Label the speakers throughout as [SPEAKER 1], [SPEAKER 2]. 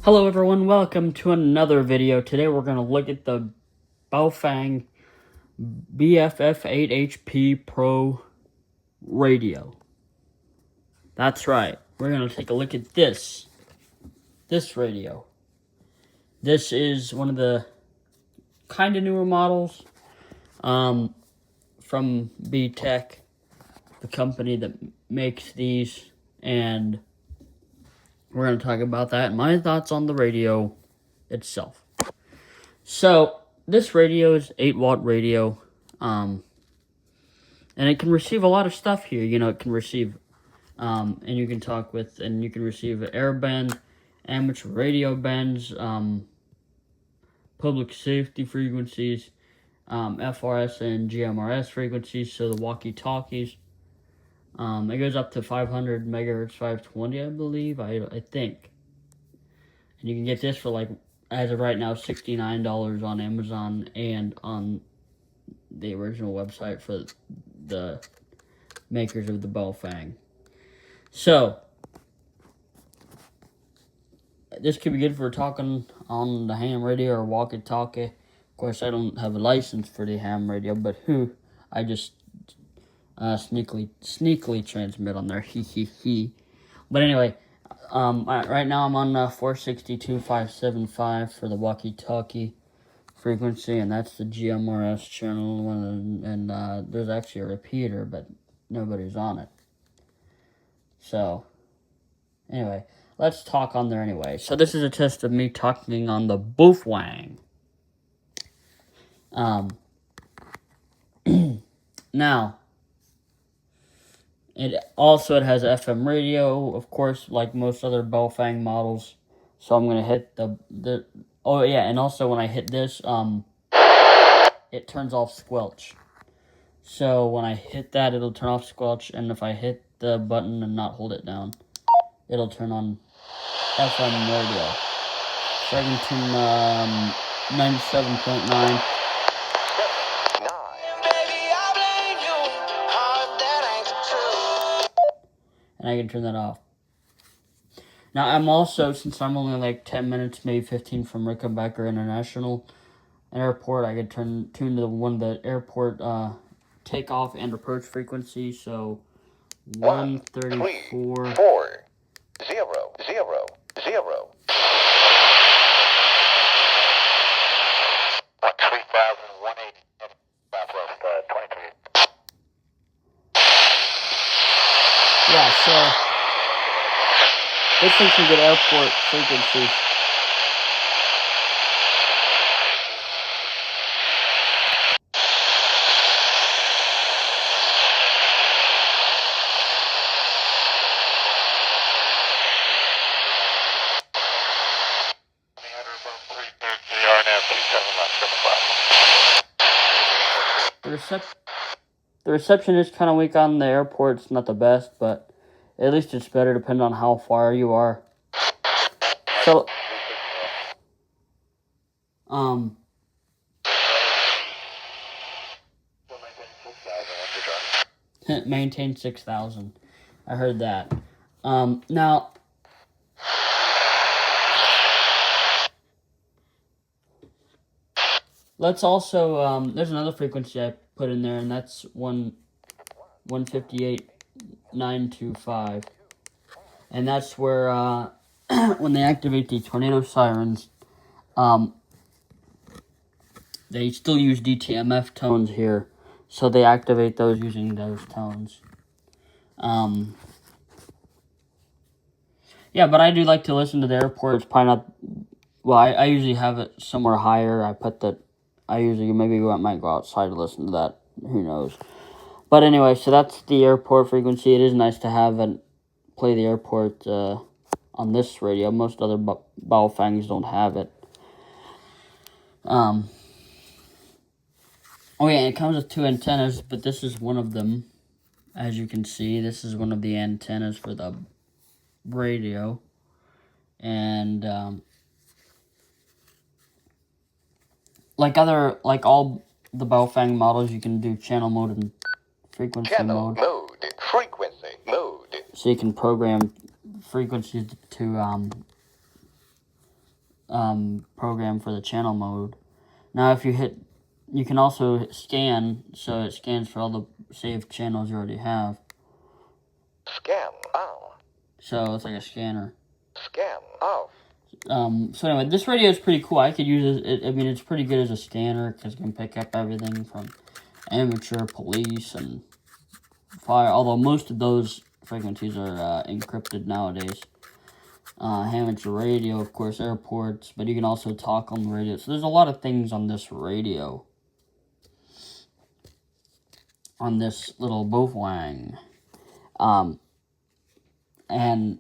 [SPEAKER 1] Hello everyone, welcome to another video. Today we're going to look at the Baofeng BFf8hp Pro radio. That's right, we're going to take a look at this radio. This is one of the kind of newer models from B-Tech, the company that makes these, and we're going to talk about that and my thoughts on the radio itself. So, this radio is 8-watt radio, and it can receive a lot of stuff here. You know, it can receive, and you can talk with, and you can receive air band, amateur radio bands, public safety frequencies, FRS and GMRS frequencies, so the walkie-talkies. It goes up to 500 megahertz, 520, I believe, I think. And you can get this for, like, as of right now, $69 on Amazon and on the original website for the makers of the Baofeng. So, this could be good for talking on the ham radio or walkie-talkie. Of course, I don't have a license for the ham radio, but I just sneakily transmit on there. He. But anyway, right now I'm on 462.575 for the walkie-talkie frequency, and that's the GMRS channel. And there's actually a repeater, but nobody's on it. So, anyway, let's talk on there anyway. So this is a test of me talking on the Baofeng. Now, it has FM radio, of course, like most other Baofeng models. So I'm gonna hit oh yeah, and also when I hit this, it turns off squelch. So when I hit that, it'll turn off squelch, and if I hit the button and not hold it down, it'll turn on FM radio. So I can tune 97.9. And I can turn that off. Now, I'm also, since I'm only like 10 minutes, maybe 15 from Rickenbacker International Airport, I could tune to one of the airport takeoff and approach frequencies. So, 134.
[SPEAKER 2] 400.
[SPEAKER 1] Yeah, so this thing can get airport frequencies. The reception is kind of weak on the airport. It's not the best, but at least it's better depending on how far you are. So, maintain 6,000. I heard that. Now, let's also, there's another frequency I put in there, and that's 158.925. And that's where, when they activate the tornado sirens, they still use DTMF tones here, so they activate those using those tones. Yeah, but I do like to listen to the airport. It's probably not, well, I usually have it somewhere higher. I usually might go outside to listen to that. Who knows? But anyway, so that's the airport frequency. It is nice to have and play the airport on this radio. Most other Baofengs don't have it. Oh yeah, it comes with 2 antennas, but this is one of them. As you can see, this is one of the antennas for the radio. And like all the Baofeng models, you can do channel mode and frequency mode. So you can program frequencies to program for the channel mode. Now, if you hit, you can also hit scan, so it scans for all the saved channels you already have.
[SPEAKER 2] Scan on.
[SPEAKER 1] So it's like a scanner.
[SPEAKER 2] Scan off.
[SPEAKER 1] So anyway, this radio is pretty cool. I could use it. I mean, it's pretty good as a scanner because it can pick up everything from amateur, police, and fire. Although most of those frequencies are encrypted nowadays. Amateur radio, of course, airports, but you can also talk on the radio. So there's a lot of things on this radio. On this little Baofeng. And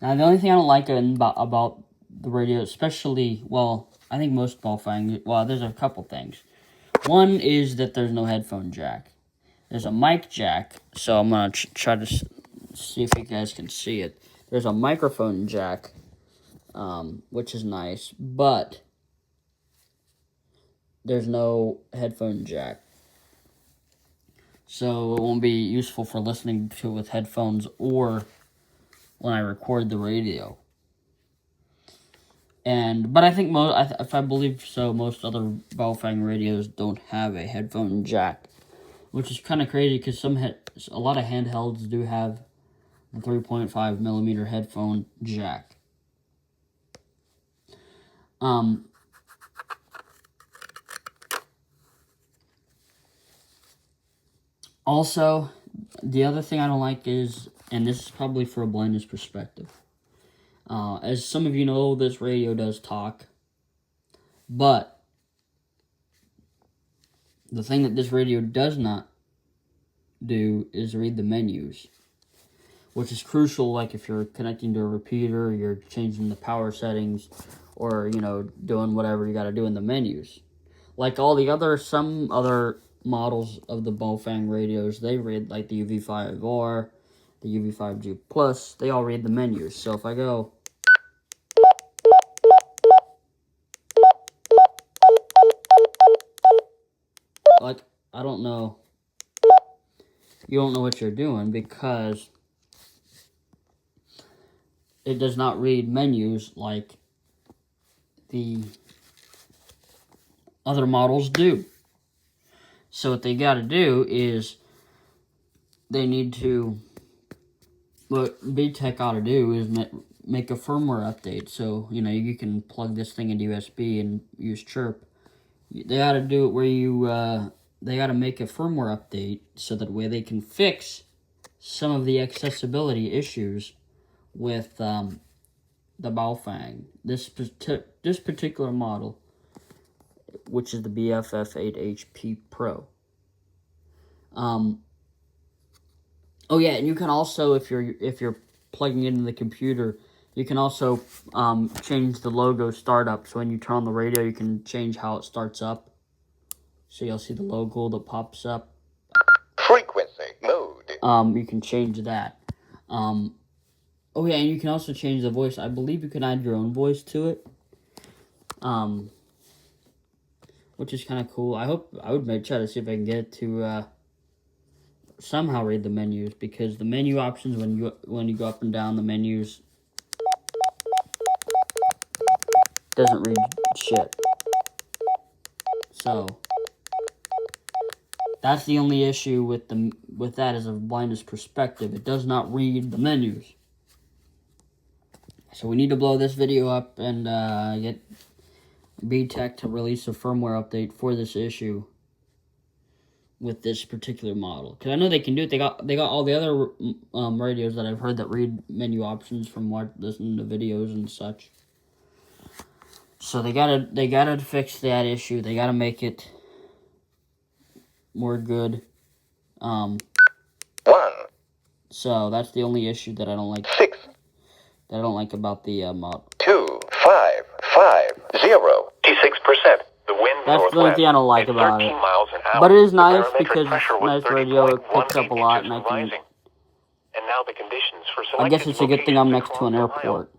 [SPEAKER 1] now the only thing I don't like about the radio, especially, well, I think most Baofeng, well, there's a couple things. One is that there's no headphone jack. There's a mic jack, so I'm going to try to see if you guys can see it. There's a microphone jack, which is nice, but there's no headphone jack. So it won't be useful for listening to it with headphones or when I record the radio. But I think if I believe so, most other Baofeng radios don't have a headphone jack, which is kind of crazy because a lot of handhelds do have the 3.5 millimeter headphone jack. Also, the other thing I don't like is, and this is probably for a blindness perspective, as some of you know, this radio does talk, but the thing that this radio does not do is read the menus, which is crucial, like if you're connecting to a repeater, you're changing the power settings, or, doing whatever you got to do in the menus. Like some other models of the Baofeng radios, they read, like the UV5R, the UV5G Plus, they all read the menus. So if I go, like, I don't know, you don't know what you're doing because it does not read menus like the other models do. So what they got to do is they need to, what BTech ought to do is make a firmware update. So, you can plug this thing into USB and use Chirp. They ought to do it where they got to make a firmware update so that way they can fix some of the accessibility issues with the Baofeng. This particular model, which is the BFf8hp Pro. Oh yeah, and you can also, if you're plugging it into the computer, you can also change the logo startup. So when you turn on the radio, you can change how it starts up. So you'll see the logo that pops up.
[SPEAKER 2] Frequency mode.
[SPEAKER 1] You can change that. Oh yeah, and you can also change the voice. I believe you can add your own voice to it. Which is kind of cool. I would try to see if I can get it to somehow read the menus, because the menu options, when you go up and down the menus, doesn't read shit. So that's the only issue with that as a blindness perspective. It does not read the menus. So we need to blow this video up and get BTech to release a firmware update for this issue with this particular model, because I know they can do it. They got all the other radios that I've heard that read menu options from listening to videos and such. So they gotta fix that issue. They gotta make it more good.
[SPEAKER 2] 1.
[SPEAKER 1] So that's the only issue that I don't like.
[SPEAKER 2] 6.
[SPEAKER 1] That I don't like about the model.
[SPEAKER 2] 2 5 5 0 86%. The wind
[SPEAKER 1] That's the only thing I don't like about it. But it is nice because it's nice radio. It picks up a lot, and I can.
[SPEAKER 2] And now the conditions for
[SPEAKER 1] I guess it's a good thing I'm next to an airport.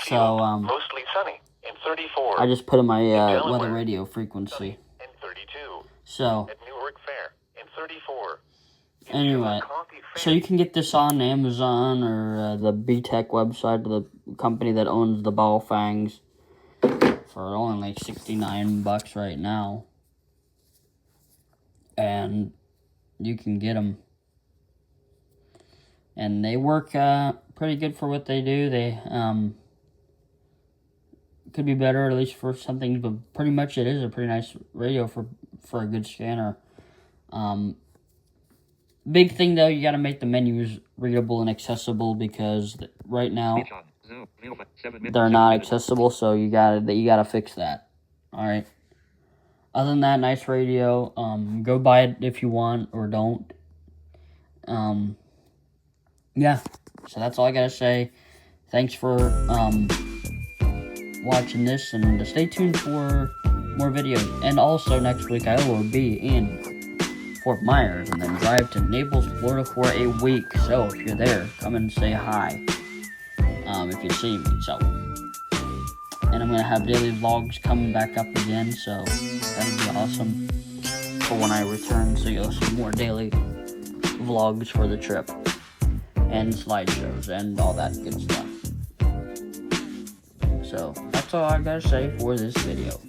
[SPEAKER 1] So
[SPEAKER 2] mostly sunny and 34.
[SPEAKER 1] I just put in my weather radio frequency.
[SPEAKER 2] And 32.
[SPEAKER 1] So
[SPEAKER 2] At Newark Fair and 34.
[SPEAKER 1] Anyway.
[SPEAKER 2] Coffee
[SPEAKER 1] So you can get this on Amazon or the BTech website, the company that owns the Baofengs, for only like $69 right now. And you can get them. And they work pretty good for what they do. They could be better, at least for something, but pretty much it is a pretty nice radio for a good scanner. Big thing though, you got to make the menus readable and accessible, because right now they're not accessible. So you gotta fix that. All right. Other than that, nice radio. Go buy it if you want, or don't. Yeah. So that's all I gotta say. Thanks for watching this, and stay tuned for more videos. And also next week I will be in Fort Myers, and then drive to Naples, Florida for a week. So if you're there, come and say hi. If you see me. So, and I'm gonna have daily vlogs coming back up again. So that'll be awesome for when I return. So you'll see more daily vlogs for the trip, and slideshows, and all that good stuff. So that's all I gotta say for this video.